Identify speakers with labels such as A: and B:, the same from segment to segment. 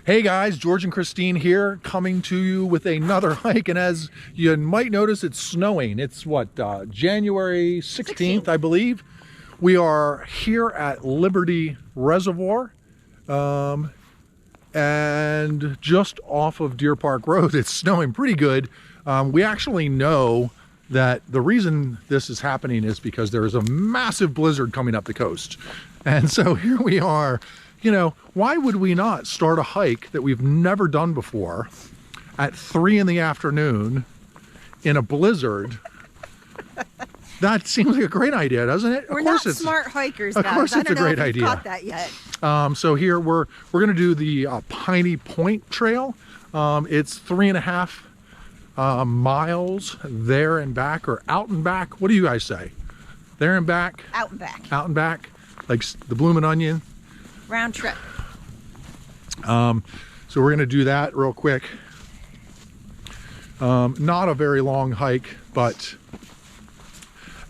A: Hey guys, George and Christine here, coming to you with another hike, and as you might notice, it's snowing. It's what, January 16th, I believe. We are here at Liberty Reservoir, and just off of Deer Park Road. It's snowing pretty good. We actually know that the reason this is happening is because there is a massive blizzard coming up the coast. And so here we are. You know, why would we not start a hike that we've never done before at 3 in the afternoon in a blizzard? That seems like a great idea, doesn't it?
B: We're not smart hikers, guys.
A: Of course it's a great idea.
B: I don't know if you've caught that yet.
A: So here we're going to do the Piney Point Trail. It's 3.5 miles there and back, or out and back. What do you guys say? There and back?
B: Out and back.
A: Out and back, like the Bloomin' Onion.
B: Round trip.
A: So we're going to do that real quick. Not a very long hike, but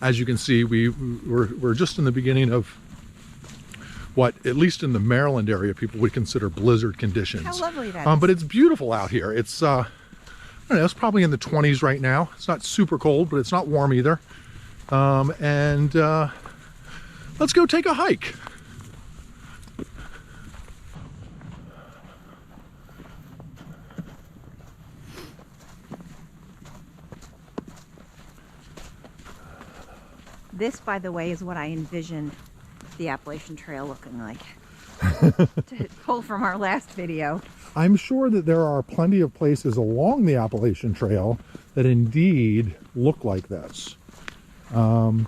A: as you can see, we're just in the beginning of what, at least in the Maryland area, people would consider blizzard conditions.
B: How lovely that is.
A: But it's beautiful out here. It's I don't know, it's probably in the 20s right now. It's not super cold, but it's not warm either. Let's go take a hike.
B: This, by the way, is what I envisioned the Appalachian Trail looking like. To pull from our last video.
A: I'm sure that there are plenty of places along the Appalachian Trail that indeed look like this. Like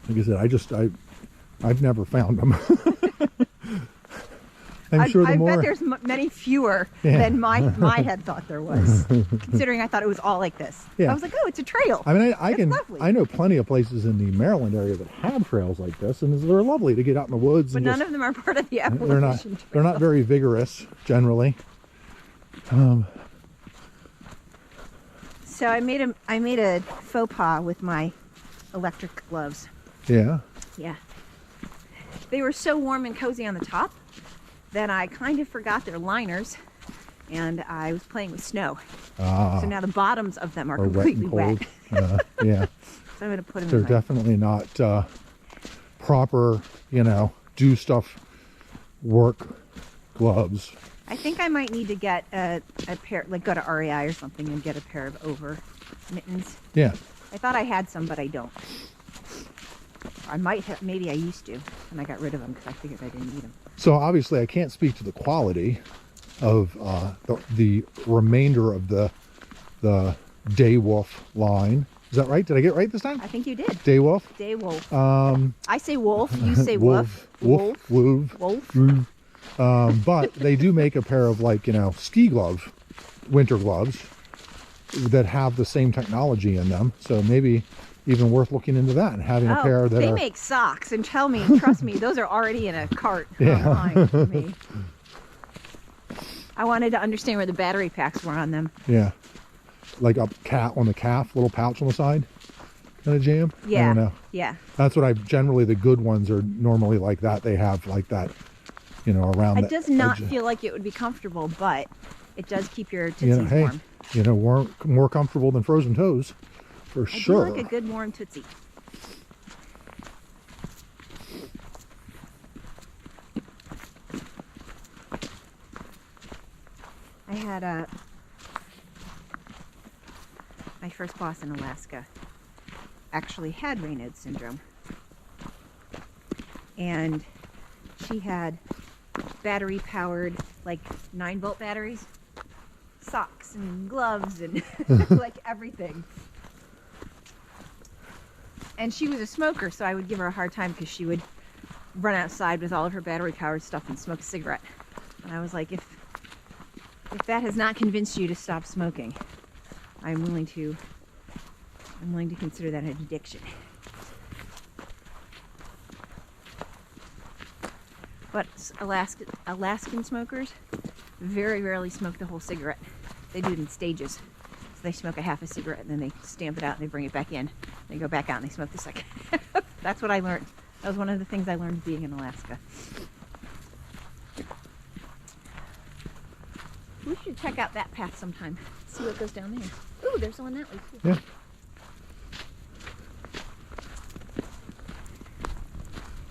A: I said, I've never found them. I
B: bet there's many fewer than my head thought there was, considering I thought it was all like this.
A: Yeah.
B: I was like, oh, it's a trail.
A: I mean, I know plenty of places in the Maryland area that have trails like this, and they're lovely to get out in the woods.
B: But none of them are part of the Appalachian Trail.
A: They're not very vigorous, generally.
B: So I made a faux pas with my electric gloves.
A: Yeah.
B: Yeah. They were so warm and cozy on the top that I kind of forgot their liners, and I was playing with snow. So now the bottoms of them are completely wet.
A: Yeah.
B: So I'm going to put them
A: They're
B: in
A: definitely not proper, do stuff work gloves.
B: I think I might need to get a pair, like go to REI or something and get a pair of over mittens.
A: Yeah.
B: I thought I had some, but I don't. I might have, maybe I used to, and I got rid of them because I figured I didn't need them.
A: So obviously I can't speak to the quality of the remainder of the Daywolf line. Is that right? Did I get it right this time?
B: I think you did.
A: Daywolf?
B: Daywolf. I say wolf, you say woof.
A: Wolf.
B: Wolf.
A: But they do make a pair of, like, ski gloves, winter gloves, that have the same technology in them. So maybe even worth looking into that and having a pair that
B: they make socks, and trust me, those are already in a cart online for me. I wanted to understand where the battery packs were on them.
A: Yeah. Like a cat on the calf, little pouch on the side kind of jam.
B: Yeah.
A: I don't know.
B: Yeah.
A: That's what generally the good ones are normally like that. They have like that, around
B: it does not feel like it would be comfortable, but it does keep your tootsies warm.
A: More comfortable than frozen toes, for sure.
B: I do like a good warm tootsie. I had my first boss in Alaska actually had Raynaud's syndrome, and she had battery powered, like 9-volt batteries, socks and gloves and like everything. And she was a smoker, so I would give her a hard time because she would run outside with all of her battery powered stuff and smoke a cigarette. And I was like, if that has not convinced you to stop smoking, I'm willing to consider that an addiction. But Alaskan smokers very rarely smoke the whole cigarette. They do it in stages. So they smoke a half a cigarette and then they stamp it out and they bring it back in. They go back out and they smoke the second. That's what I learned. That was one of the things I learned being in Alaska. We should check out that path sometime. See what goes down there. Ooh, there's one that way too.
A: Yeah.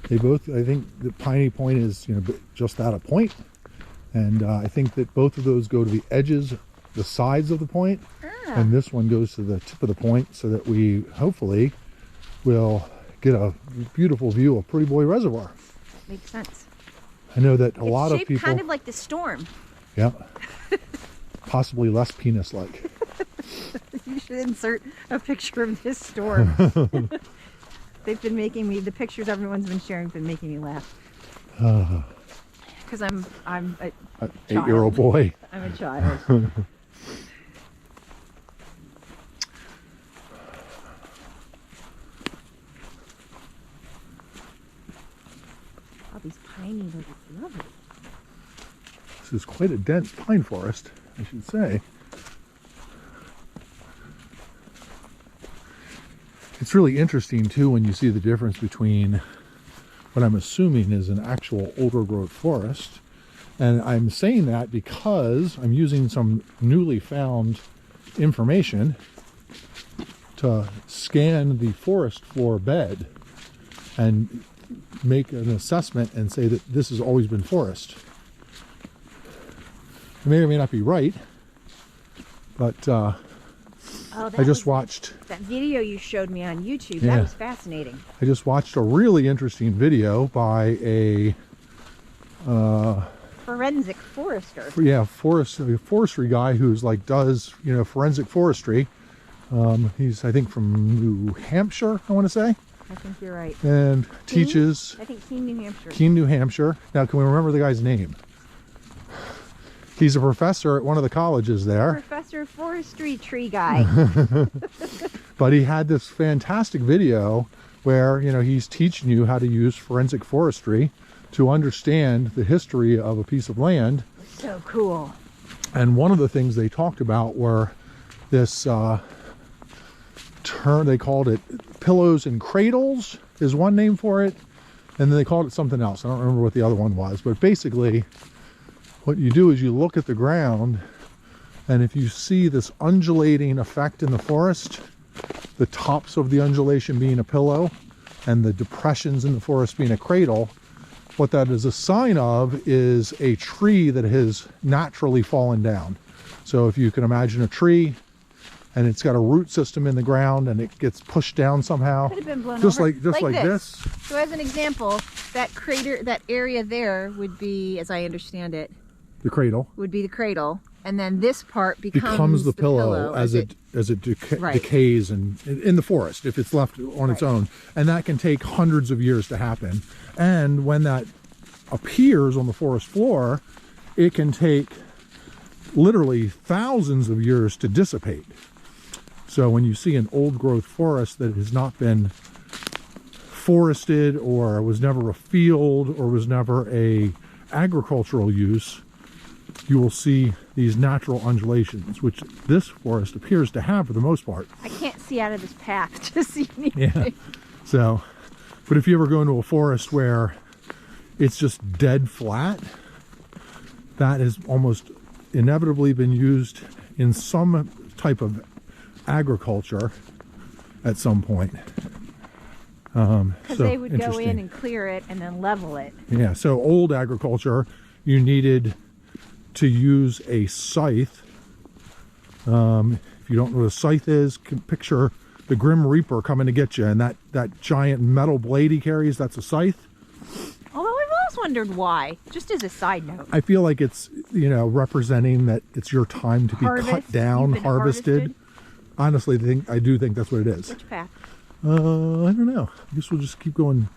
A: They both, I think the Piney Point is, just at a point. And I think that both of those go to the edges, the sides of the point. And this one goes to the tip of the point so that we hopefully will get a beautiful view of Pretty Boy Reservoir.
B: Makes sense.
A: I know that a lot of people...
B: It's shaped kind of like the storm.
A: Yeah. Possibly less penis-like.
B: You should insert a picture of this storm. They've been making me, the pictures everyone's been sharing have been making me laugh. Because I'm a
A: 8-year-old boy.
B: I'm a child. These piney look lovely.
A: This is quite a dense pine forest, I should say. It's really interesting too when you see the difference between what I'm assuming is an actual older growth forest. And I'm saying that because I'm using some newly found information to scan the forest floor bed and make an assessment and say that this has always been forest. It may or may not be right, but I just watched
B: that video you showed me on YouTube. That was fascinating.
A: I just watched a really interesting video by a
B: forensic forester.
A: Yeah, forestry guy who's like does forensic forestry. He's I think from New Hampshire, I want to say.
B: I think you're right.
A: And teaches...
B: I think Keene, New Hampshire.
A: Keene, New Hampshire. Now, can we remember the guy's name? He's a professor at one of the colleges there.
B: Professor Forestry Tree Guy.
A: But he had this fantastic video where, he's teaching you how to use forensic forestry to understand the history of a piece of land.
B: So cool.
A: And one of the things they talked about were this... term, they called it pillows and cradles is one name for it, and then they called it something else. I don't remember what the other one was, but basically what you do is you look at the ground, and if you see this undulating effect in the forest, the tops of the undulation being a pillow and the depressions in the forest being a cradle, what that is a sign of is a tree that has naturally fallen down. So if you can imagine a tree and it's got a root system in the ground and it gets pushed down somehow.
B: Could have been blown
A: just
B: over.
A: like this.
B: So as an example, that crater, that area there would be, as I understand it,
A: the cradle
B: would be the cradle, and then this part becomes
A: the pillow as it decays in the forest if it's left on its own, and that can take hundreds of years to happen. And when that appears on the forest floor, it can take literally thousands of years to dissipate. So when you see an old growth forest that has not been forested or was never a field or was never a agricultural use, you will see these natural undulations, which this forest appears to have for the most part.
B: I can't see out of this path to see anything.
A: Yeah. So, but if you ever go into a forest where it's just dead flat, that has almost inevitably been used in some type of agriculture at some point.
B: Because they would go in and clear it and then level it.
A: Yeah, so old agriculture, you needed to use a scythe. If you don't know what a scythe is, picture the Grim Reaper coming to get you, and that giant metal blade he carries, that's a scythe.
B: Although I've always wondered why, just as a side note.
A: I feel like it's, representing that it's your time to be cut down, harvested. Honestly, I do think that's what it is.
B: Which path?
A: I don't know. I guess we'll just keep going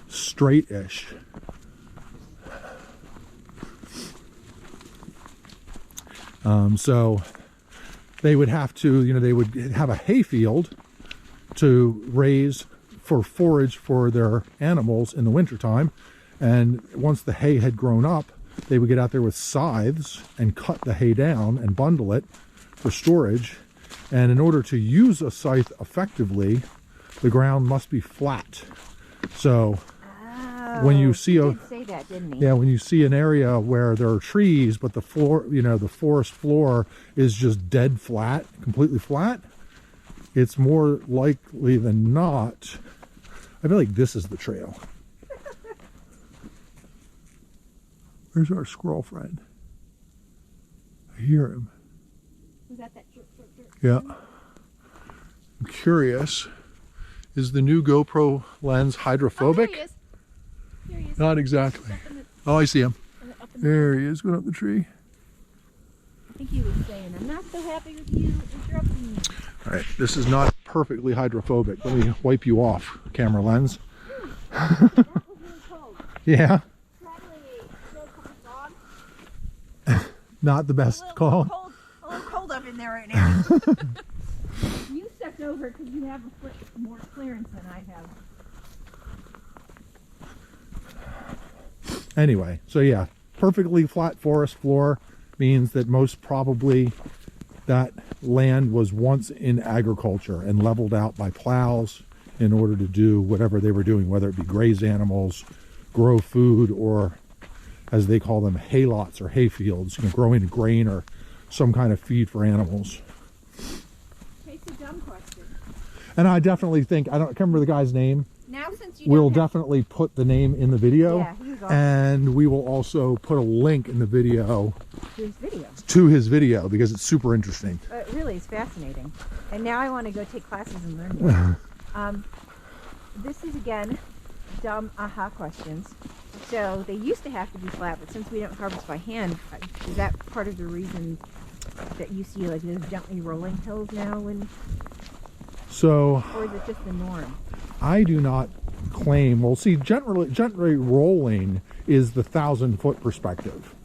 A: straight-ish. So they would have to, they would have a hay field to raise for forage for their animals in the wintertime. And once the hay had grown up, they would get out there with scythes and cut the hay down and bundle it for storage. And in order to use a scythe effectively, the ground must be flat. So when you see
B: did say say that, didn't he?
A: Yeah, when you see an area where there are trees, but the floor, you know, the forest floor is just dead flat, completely flat, it's more likely than not. I feel like this is the trail. Where's our squirrel friend? I hear him.
B: Was that chirp, chirp, chirp?
A: Yeah. I'm curious, is the new GoPro lens hydrophobic?
B: Oh, there he is. There he is.
A: Not exactly. Oh, I see him. There he is, going up the tree.
B: I think he was saying, I'm not so happy with you interrupting me.
A: All right, this is not perfectly hydrophobic. Let me wipe you off, camera lens.
B: That was really cold.
A: Yeah,
B: Traveling a snow-covered dog.
A: not the best call.
B: A little cold up in there right now. You stepped over because you have a foot more clearance than I have.
A: Anyway, so yeah, perfectly flat forest floor means that most probably that land was once in agriculture and leveled out by plows in order to do whatever they were doing, whether it be graze animals, grow food, or as they call them, haylots or hay fields, you know, growing grain or some kind of feed for animals.
B: It's a dumb question.
A: And I definitely think, I can't remember the guy's name.
B: Now since you
A: We'll
B: don't have-
A: definitely put the name in the video.
B: Yeah, he was awesome.
A: And we will also put a link in the video
B: his video.
A: to his video because it's super interesting.
B: It really is fascinating. And now I want to go take classes and learn more. This is, again, dumb aha questions. So they used to have to be flat, but since we don't harvest by hand, is that part of the reason that you see like those gently rolling hills now?
A: So
B: Or is it just the norm?
A: I do not claim, well, see, gently rolling is the 1,000-foot perspective.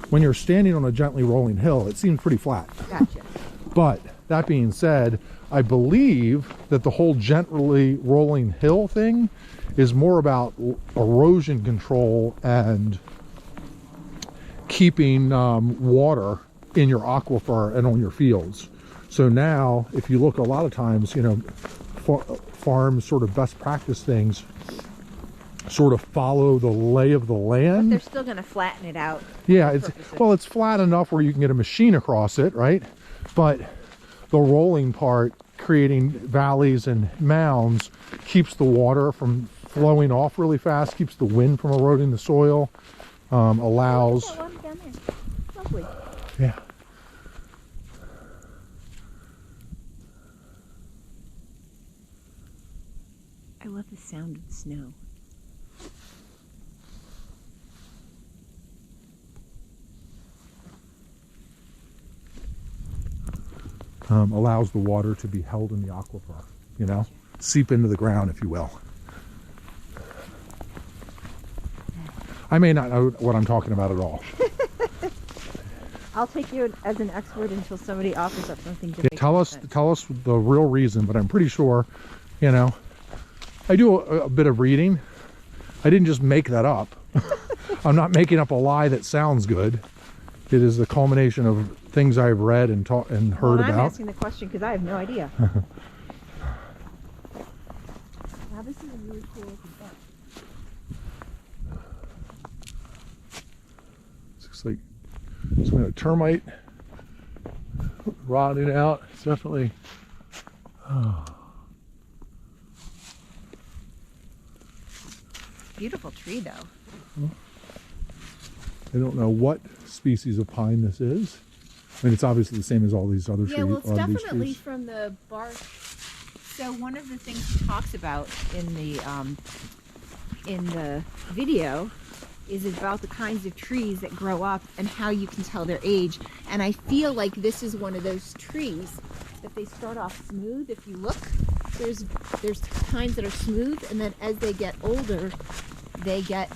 A: When you're standing on a gently rolling hill, it seems pretty flat.
B: Gotcha.
A: But that being said, I believe that the whole gently rolling hill thing is more about erosion control and keeping water in your aquifer and on your fields. So now, if you look a lot of times, you know, farms sort of best practice things sort of follow the lay of the land.
B: But they're still going to flatten it out.
A: Yeah, it's flat enough where you can get a machine across it, right? But the rolling part, creating valleys and mounds, keeps the water from flowing off really fast, keeps the wind from eroding the soil, allows...
B: Oh, one down there. Lovely.
A: Yeah.
B: I love the sound of the snow.
A: Allows the water to be held in the aquifer, you know, seep into the ground, if you will. I may not know what I'm talking about at all.
B: I'll take you as an expert until somebody offers up something to
A: Yeah, tell us the real reason, but I'm pretty sure, you know, I do a bit of reading. I didn't just make that up. I'm not making up a lie that sounds good. It is the culmination of things I've read and taught and heard about.
B: I'm asking the question because I have no idea. Wow, this is a really cool looking thing.
A: Looks like some kind of termite rotting out. It's definitely.
B: Beautiful tree, though.
A: I don't know what species of pine this is. I mean, it's obviously the same as all these other trees.
B: Yeah, well, it's definitely from the bark. So one of the things he talks about in the video is about the kinds of trees that grow up and how you can tell their age. And I feel like this is one of those trees that they start off smooth. If you look, there's kinds that are smooth, and then as they get older, the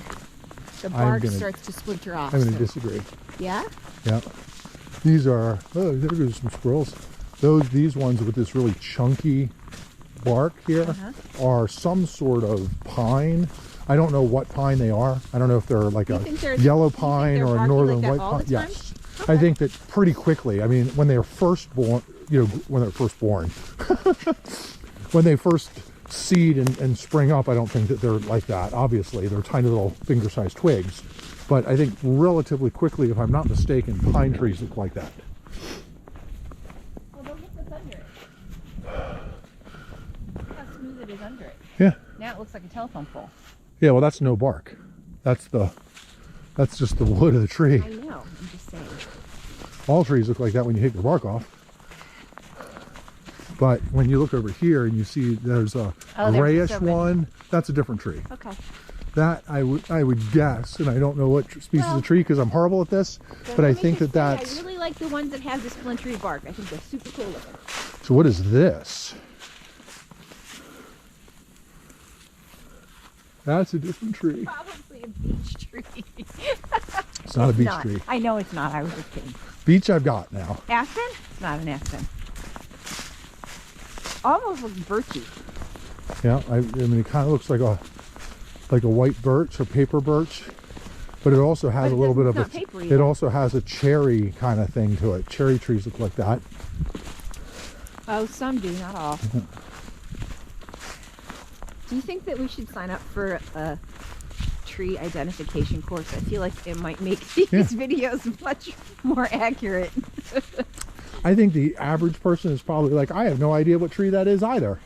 B: bark starts to splinter off.
A: I'm going to disagree.
B: Yeah?
A: Yeah. These are, oh, there goes some squirrels. These ones with this really chunky bark here are some sort of pine. I don't know what pine they are. I don't know if they're like a yellow pine or a northern white pine. Yes. Okay. I think that pretty quickly, I mean, when they're first born, when they first seed and spring up, I don't think that they're like that. Obviously, they're tiny little finger-sized twigs. But I think relatively quickly, if I'm not mistaken, pine trees look like that.
B: Well, look what's under it. Look how smooth it is under it.
A: Yeah.
B: Now it looks like a telephone pole.
A: Yeah, well, that's no bark. That's just the wood of the tree.
B: I know, I'm just saying.
A: All trees look like that when you take the bark off. But when you look over here and you see there's a grayish one, that's a different tree.
B: Okay.
A: That I would guess, and I don't know what species of tree because I'm horrible at this, but I think that's...
B: I really like the ones that have the splintery bark. I think they're super cool looking.
A: So what is this? That's a different tree.
B: Probably a beech tree.
A: It's not a beech tree.
B: I know it's not. I was just kidding.
A: Beech I've got now.
B: Aspen? It's not an aspen. Almost looks birchy.
A: Yeah, I mean it kind of looks like a white birch or paper birch, but it also has a little bit of it also has a cherry kind of thing to it. Cherry trees look like that.
B: Oh, some do, not all. Do you think that we should sign up for a tree identification course? I feel like it might make these videos much more accurate.
A: I think the average person is probably like, I have no idea what tree that is either.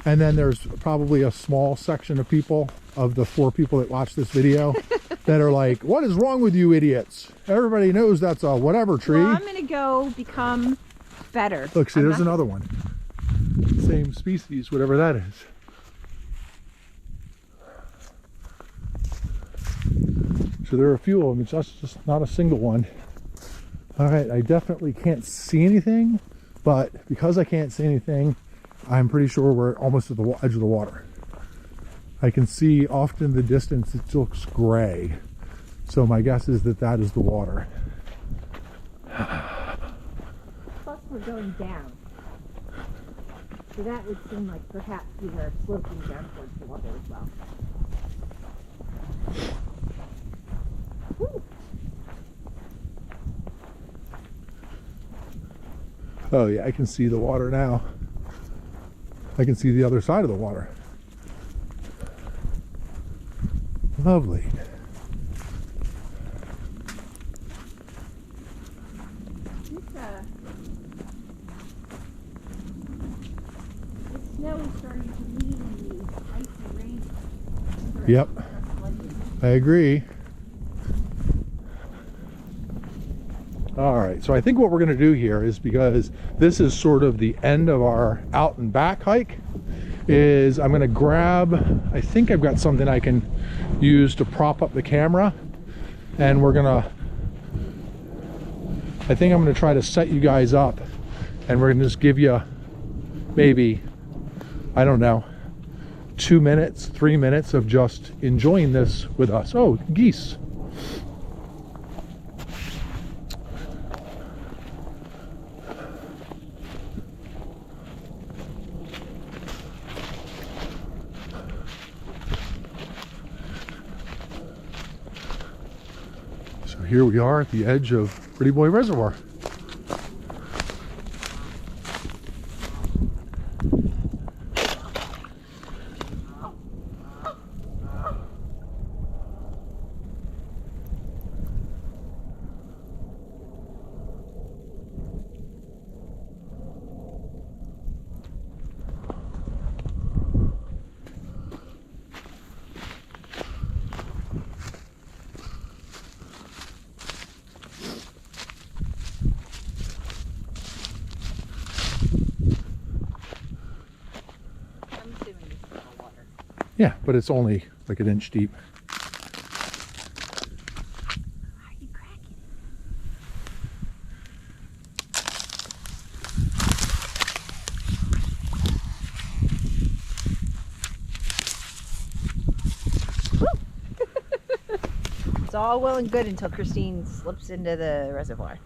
A: And then there's probably a small section of people, of the 4 people that watch this video, that are like, what is wrong with you idiots? Everybody knows that's a whatever tree.
B: Well, I'm going to go become better.
A: Look, see, there's another one. Same species, whatever that is. So there are a few of them. It's just not a single one. All right, I definitely can't see anything, but because I can't see anything, I'm pretty sure we're almost at the edge of the water. I can see off in the distance it looks gray, so my guess is that that is the water.
B: Plus we're going down, so that would seem like perhaps we are sloping down towards the water as well. Woo.
A: Oh yeah, I can see the water now. I can see the other side of the water. Lovely.
B: The snow is starting to lean the icy rain.
A: Yep, I agree. All right, so I think what we're going to do here is, because this is sort of the end of our out and back hike, is I'm going to grab, I think I've got something I can use to prop up the camera, and I think I'm going to try to set you guys up, and we're going to just give you maybe, I don't know, 2 minutes, 3 minutes of just enjoying this with us. Oh, geese. Here we are at the edge of Pretty Boy Reservoir. Yeah, but it's only like an inch deep.
B: Why are you cracking it? It's all well and good until Christine slips into the reservoir.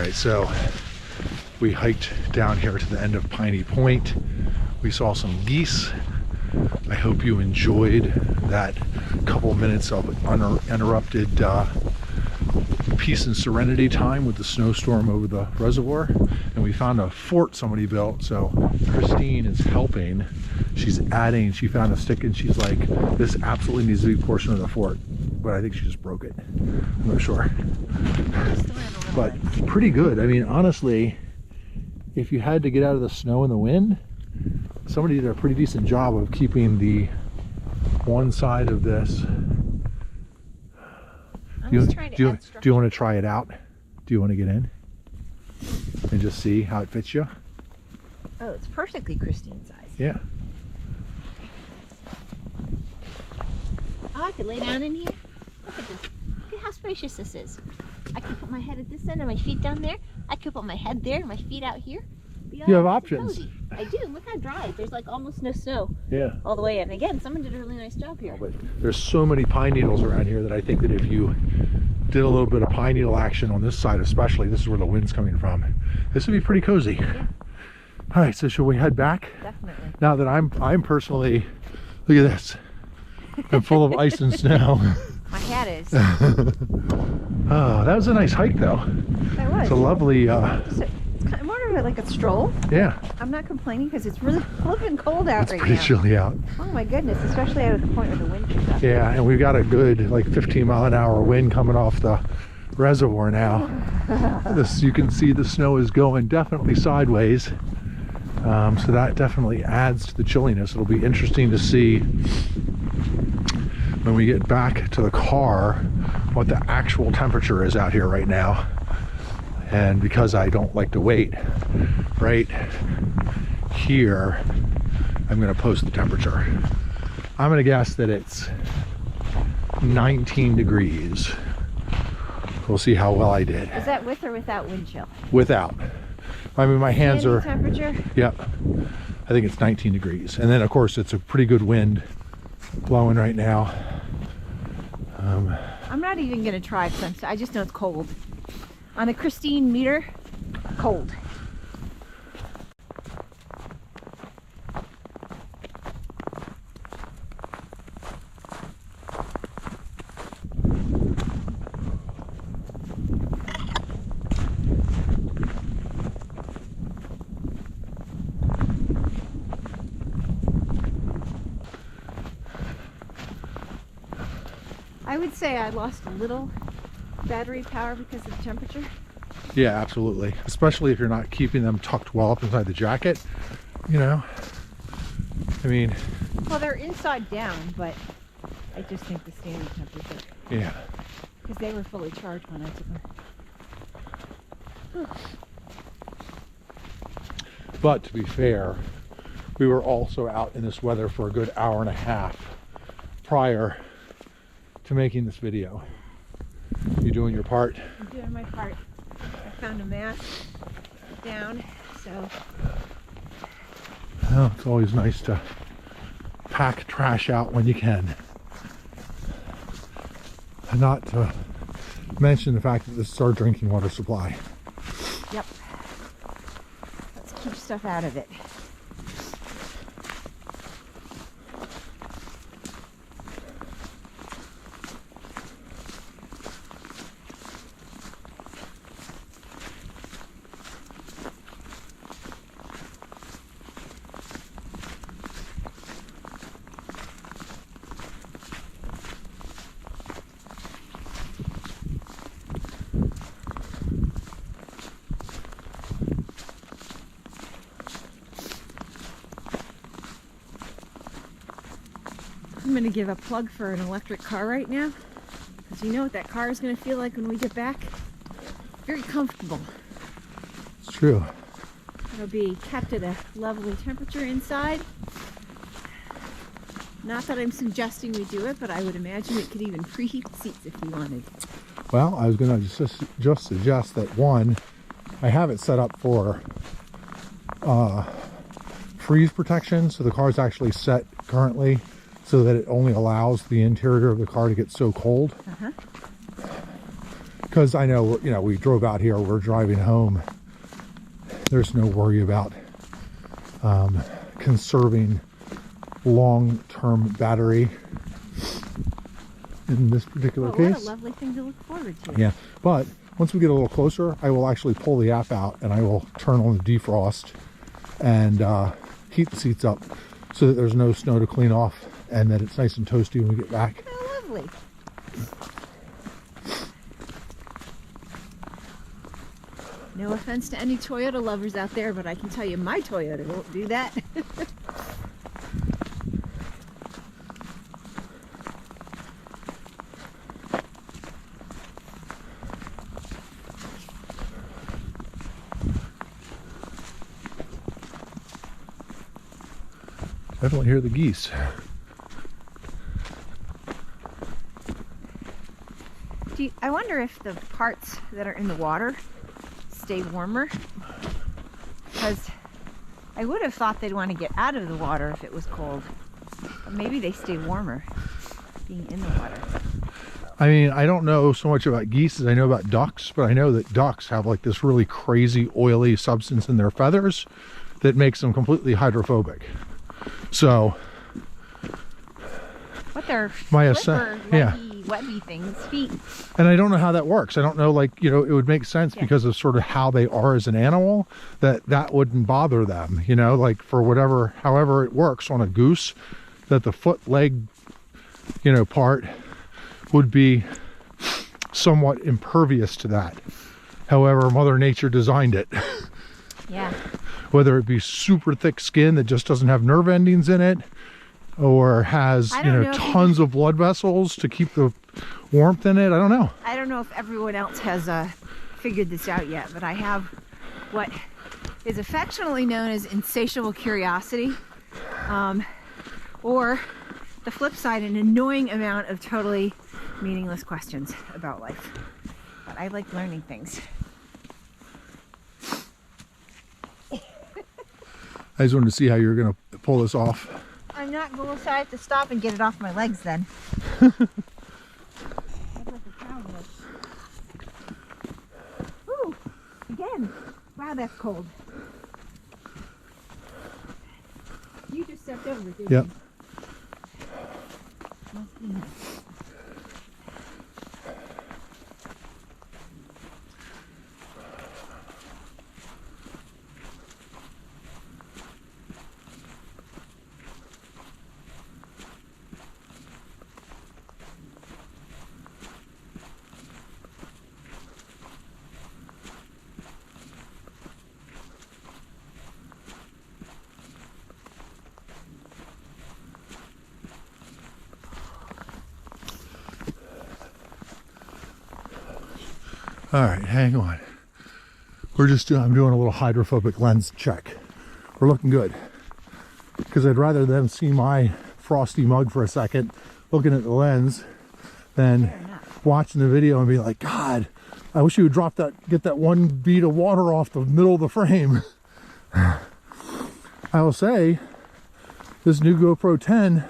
A: right, so we hiked down here to the end of Piney Point. We saw some geese. I hope you enjoyed that couple minutes of uninterrupted peace and serenity time with the snowstorm over the reservoir. And we found a fort somebody built, so Christine is helping. She's adding, she found a stick and she's like, this absolutely needs to be a portion of the fort. But I think she just broke it. I'm not sure. But pretty good. I mean, honestly, if you had to get out of the snow and the wind, somebody did a pretty decent job of keeping the one side of this. Do you want to try it out? Do you want to get in and just see how it fits you?
B: Oh, it's perfectly Christine size.
A: Yeah.
B: Oh, I could lay down in here. Look at this. Look at how spacious this is. I could put my head at this end and my feet down there. I could put my head there and my feet out here.
A: You have options.
B: I do. Look how dry. There's like almost no snow.
A: Yeah.
B: All the way in. Again, someone did a really nice job here.
A: But there's so many pine needles around here that I think that if you did a little bit of pine needle action on this side especially, this is where the wind's coming from, this would be pretty cozy.
B: Yeah.
A: All right, so shall we head back?
B: Definitely.
A: Now that I'm personally, look at this, I'm full of ice and snow.
B: My hat is.
A: Oh, that was a nice hike though.
B: That was.
A: It's a lovely
B: It's kind of more of like a stroll.
A: yeah,
B: I'm not complaining because it's really flipping cold out
A: it's
B: right
A: pretty
B: now.
A: chilly out.
B: Oh my goodness, especially out at the point where the wind picks up.
A: Yeah, and we've got a good like 15-mile-an-hour wind coming off the reservoir now. This, you can see the snow is going definitely sideways, so that definitely adds to the chilliness. It'll be interesting to see when we get back to the car what the actual temperature is out here right now. And because I don't like to wait, right here I'm going to post the temperature. I'm going to guess that it's 19 degrees. We'll see how well I did.
B: Is that with or without wind chill?
A: Without. I mean, my hands are,
B: temperature?
A: yep, I think it's 19 degrees. And then of course it's a pretty good wind blowing right now.
B: I'm not even going to try because I just know it's cold. On the Christine meter, cold. I would say I lost a little battery power because of the temperature.
A: Yeah, absolutely. Especially if you're not keeping them tucked well up inside the jacket, you know. I mean,
B: well, they're inside down, but I just think the standard temperature.
A: Yeah.
B: Because they were fully charged when I took them.
A: But to be fair, we were also out in this weather for a good hour and a half prior to making this video. You doing your part?
B: I'm doing my part. I found a mat down, so.
A: Well, it's always nice to pack trash out when you can. And not to mention the fact that this is our drinking water supply.
B: Yep. Let's keep stuff out of it. I'm going to give a plug for an electric car right now, because you know what that car is going to feel like when we get back? Very comfortable.
A: It's true.
B: It'll be kept at a lovely temperature inside. Not that I'm suggesting we do it, but I would imagine it could even preheat the seats if we wanted.
A: Well, I was going to just suggest that one, I have it set up for freeze protection, so the car's actually set currently so that it only allows the interior of the car to get so cold. Because because I know, you know, we drove out here, we're driving home. There's no worry about conserving long-term battery in this particular case.
B: What a lovely thing to look forward to.
A: Yeah, but once we get a little closer, I will actually pull the app out and I will turn on the defrost and heat the seats up so that there's no snow to clean off and that it's nice and toasty when we get back.
B: Oh, lovely. No offense to any Toyota lovers out there, but I can tell you my Toyota won't do that.
A: Definitely hear the geese.
B: I wonder if the parts that are in the water stay warmer, because I would have thought they'd want to get out of the water if it was cold. But maybe they stay warmer being in the water.
A: I mean, I don't know so much about geese as I know about ducks, but I know that ducks have like this really crazy oily substance in their feathers that makes them completely hydrophobic. So,
B: but they're webby things, feet.
A: And I don't know how that works. I don't know, like, you know, it would make sense because of sort of how they are as an animal, that wouldn't bother them, you know, like for whatever, however it works on a goose, that the foot leg, you know, part would be somewhat impervious to that. However, Mother Nature designed it.
B: Yeah.
A: Whether it be super thick skin that just doesn't have nerve endings in it, or has, you know, tons of blood vessels to keep the warmth in it. I don't know.
B: I don't know if everyone else has figured this out yet, but I have what is affectionately known as insatiable curiosity, or the flip side, an annoying amount of totally meaningless questions about life. But I like learning things.
A: I just wanted to see how you were going to pull this off.
B: I'm not going to have to stop and get it off my legs then. Ooh, again. Wow, that's cold. You just stepped over it, didn't you? Must be nice.
A: All right, hang on. I'm doing a little hydrophobic lens check. We're looking good. Because I'd rather them see my frosty mug for a second, looking at the lens, than watching the video and be like, God, I wish you would get that one bead of water off the middle of the frame. I will say, this new GoPro 10,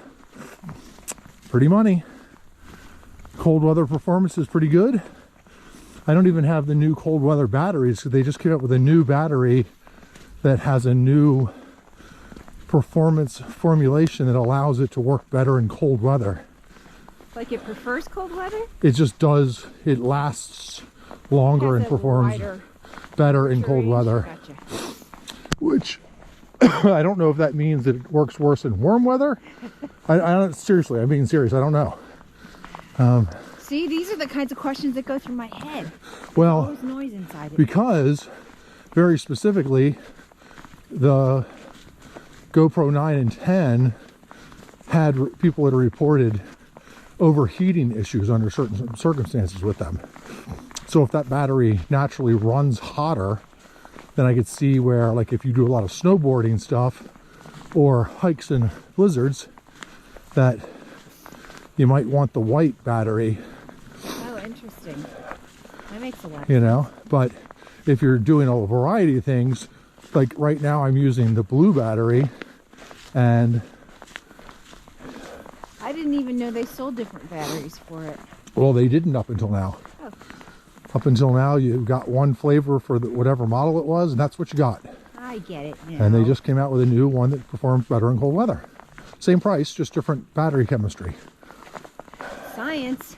A: pretty money. Cold weather performance is pretty good. I don't even have the new cold weather batteries, so they just came up with a new battery that has a new performance formulation that allows it to work better in cold weather.
B: Like it prefers cold weather?
A: It just does. It lasts longer and performs better in cold weather.
B: Gotcha.
A: Which I don't know if that means that it works worse in warm weather. I don't, seriously, I'm being serious. I don't know.
B: See, these are the kinds of questions that go through my head.
A: Well,
B: There's always noise inside it.
A: Because very specifically, the GoPro 9 and 10 had people that reported overheating issues under certain circumstances with them. So if that battery naturally runs hotter, then I could see where, like, if you do a lot of snowboarding stuff or hikes in blizzards, that you might want the white battery.
B: Oh, interesting. That makes a lot.
A: You know, but if you're doing a variety of things, like right now I'm using the blue battery, and
B: I didn't even know they sold different batteries for it.
A: well, they didn't up until now.
B: Oh.
A: Up until now, you got one flavor for whatever model it was, and that's what you got.
B: I get it now.
A: And they just came out with a new one that performs better in cold weather. Same price, just different battery chemistry.
B: Science.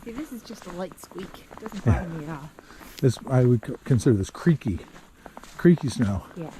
B: See, this is just a light squeak. It doesn't bother me at all.
A: This, I would consider this creaky snow.
B: Yeah.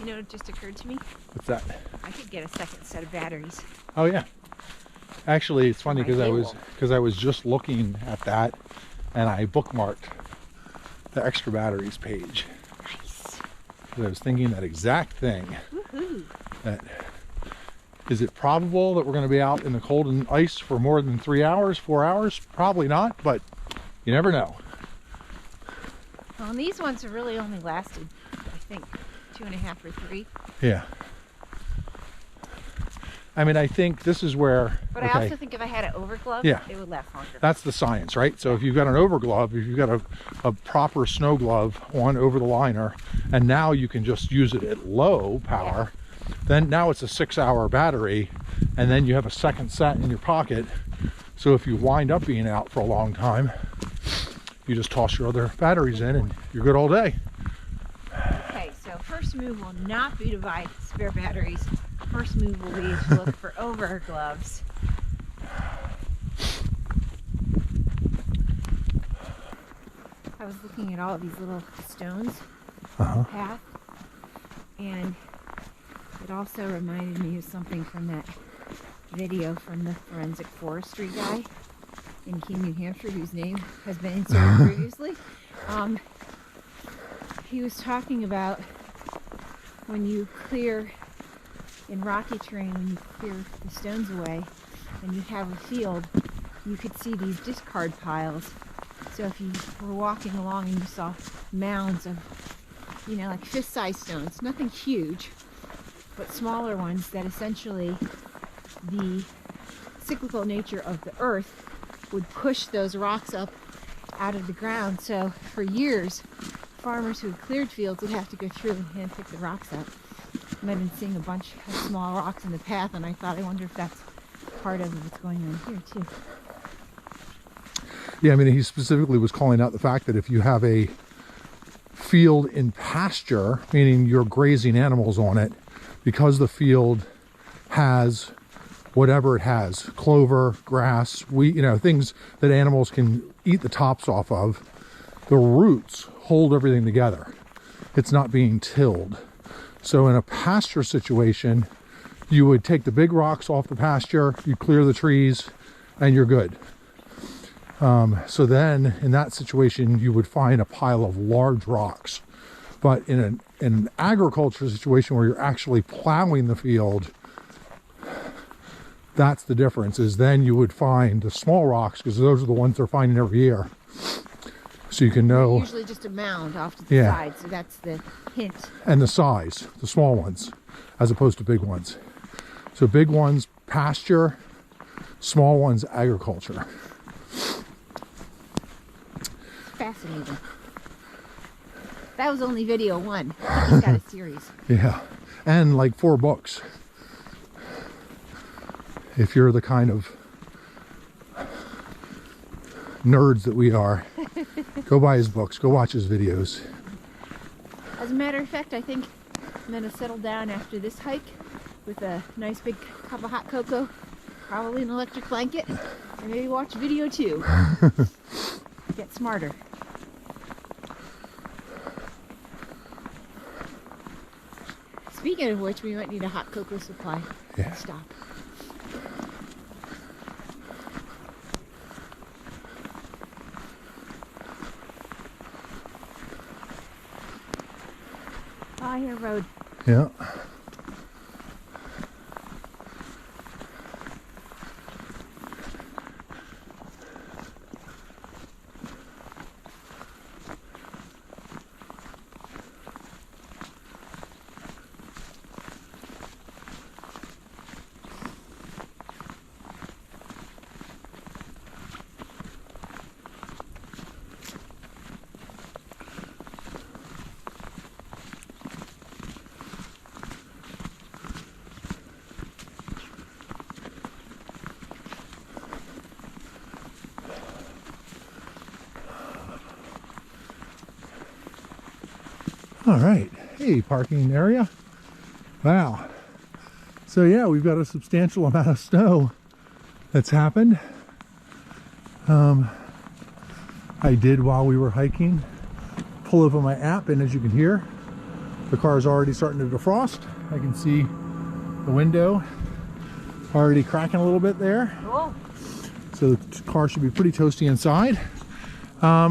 B: You know what just occurred to me?
A: What's that?
B: I could get a second set of batteries.
A: Oh yeah. Actually, it's funny
B: My
A: because I was just looking at that, and I bookmarked the extra batteries page.
B: Nice.
A: 'Cause I was thinking that exact thing.
B: Woohoo.
A: That is it probable that we're going to be out in the cold and ice for more than 3 hours, 4 hours? Probably not, but you never know.
B: Well, and these ones have really only lasted, I think, 2.5 or 3.
A: Yeah. I mean, I think this is where.
B: But
A: okay,
B: I also think if I had an overglove,
A: Yeah.
B: it would last longer.
A: that's the science, right? So if you've got an overglove, if you've got a proper snow glove on over the liner, and now you can just use it at low power, then now it's a 6-hour battery, and then you have a second set in your pocket. So if you wind up being out for a long time, you just toss your other batteries in and you're good all day.
B: Okay, so first move will not be to buy spare batteries. First move will be to look for overgloves. I was looking at all of these little stones on the path, and it also reminded me of something from that video from the forensic forestry guy in Keene, New Hampshire, whose name has been inserted previously. He was talking about when you clear in rocky terrain, when you clear the stones away and you have a field, you could see these discard piles. So if you were walking along and you saw mounds of, you know, like fist-sized stones, nothing huge, but smaller ones, that essentially the cyclical nature of the earth would push those rocks up out of the ground. So for years, farmers who had cleared fields would have to go through and hand pick the rocks up. And I've been seeing a bunch of small rocks in the path, and I thought, I wonder if that's part of what's going on here too.
A: Yeah, I mean, he specifically was calling out the fact that if you have a field in pasture, meaning you're grazing animals on it, because the field has whatever it has, clover, grass, wheat, you know, things that animals can eat the tops off of, the roots hold everything together. It's not being tilled. So in a pasture situation, you would take the big rocks off the pasture, you clear the trees, and you're good. So then in that situation, you would find a pile of large rocks. But in an agriculture situation where you're actually plowing the field, that's the difference, is then you would find the small rocks, because those are the ones they're finding every year. So you can know.
B: Usually just a mound off to the
A: Yeah.
B: side, so that's the hint.
A: And the size, the small ones, as opposed to big ones. So big ones, pasture, small ones, agriculture.
B: Fascinating. That was only video 1. I think he's got a series.
A: Yeah, and like 4 books. If you're the kind of nerds that we are, go buy his books, go watch his videos.
B: As a matter of fact, I think I'm going to settle down after this hike with a nice big cup of hot cocoa, probably an electric blanket, and maybe watch video 2. Get smarter. Speaking of which, we might need a hot cocoa supply.
A: Yeah.
B: Stop. Oh, here, road.
A: Yeah. All right, hey, parking area. Wow. So yeah, we've got a substantial amount of snow that's happened. I did, while we were hiking, pull up on my app, and as you can hear, the car is already starting to defrost. I can see the window already cracking a little bit there.
B: Oh.
A: So the car should be pretty toasty inside.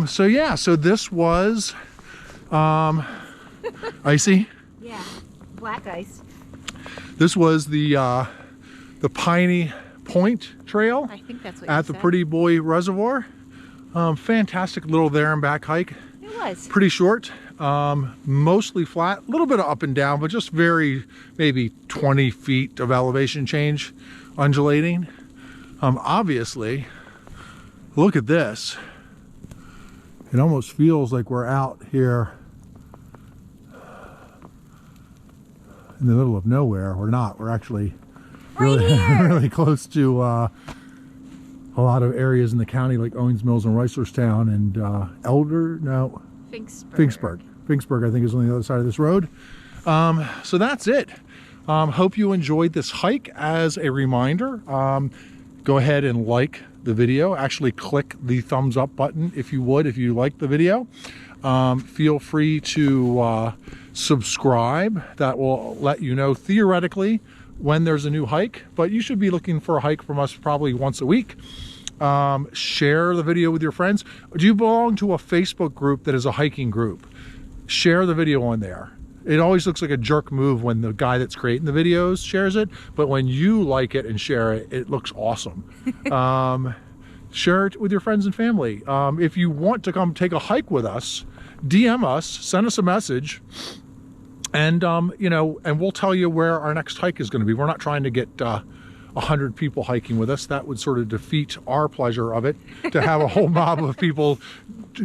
A: So yeah, so this was icy.
B: Yeah, black ice.
A: This was the Piney Point Trail
B: I think that's what
A: at
B: you
A: the
B: said.
A: Pretty Boy Reservoir. Fantastic little there and back hike.
B: It was.
A: Pretty short, mostly flat, a little bit of up and down, but just very, maybe 20 feet of elevation change, undulating. Obviously, look at this. It almost feels like we're out here in the middle of nowhere. We're not. We're actually really, really close to a lot of areas in the county, like Owings Mills and Reisterstown and Finksburg. Finksburg, I think, is on the other side of this road. So that's it. Hope you enjoyed this hike. As a reminder, go ahead and like the video. Actually click the thumbs up button if you would, if you like the video. Feel free to subscribe. That will let you know theoretically when there's a new hike, but you should be looking for a hike from us probably once a week. Share the video with your friends. Do you belong to a Facebook group that is a hiking group? Share the video on there. It always looks like a jerk move when the guy that's creating the videos shares it, but when you like it and share it, it looks awesome. Share it with your friends and family. If you want to come take a hike with us, DM us, send us a message, and and we'll tell you where our next hike is going to be. We're not trying to get 100 people hiking with us. That would sort of defeat our pleasure of it, to have a whole mob of people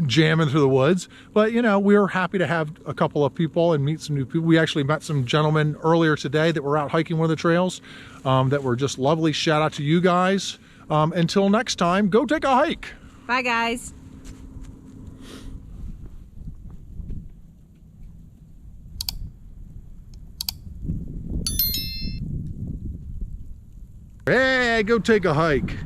A: jamming through the woods. But we're happy to have a couple of people and meet some new people. We actually met some gentlemen earlier today that were out hiking one of the trails that were just lovely. Shout out to you guys. Until next time, go take a hike.
B: Bye, guys.
A: Hey, go take a hike.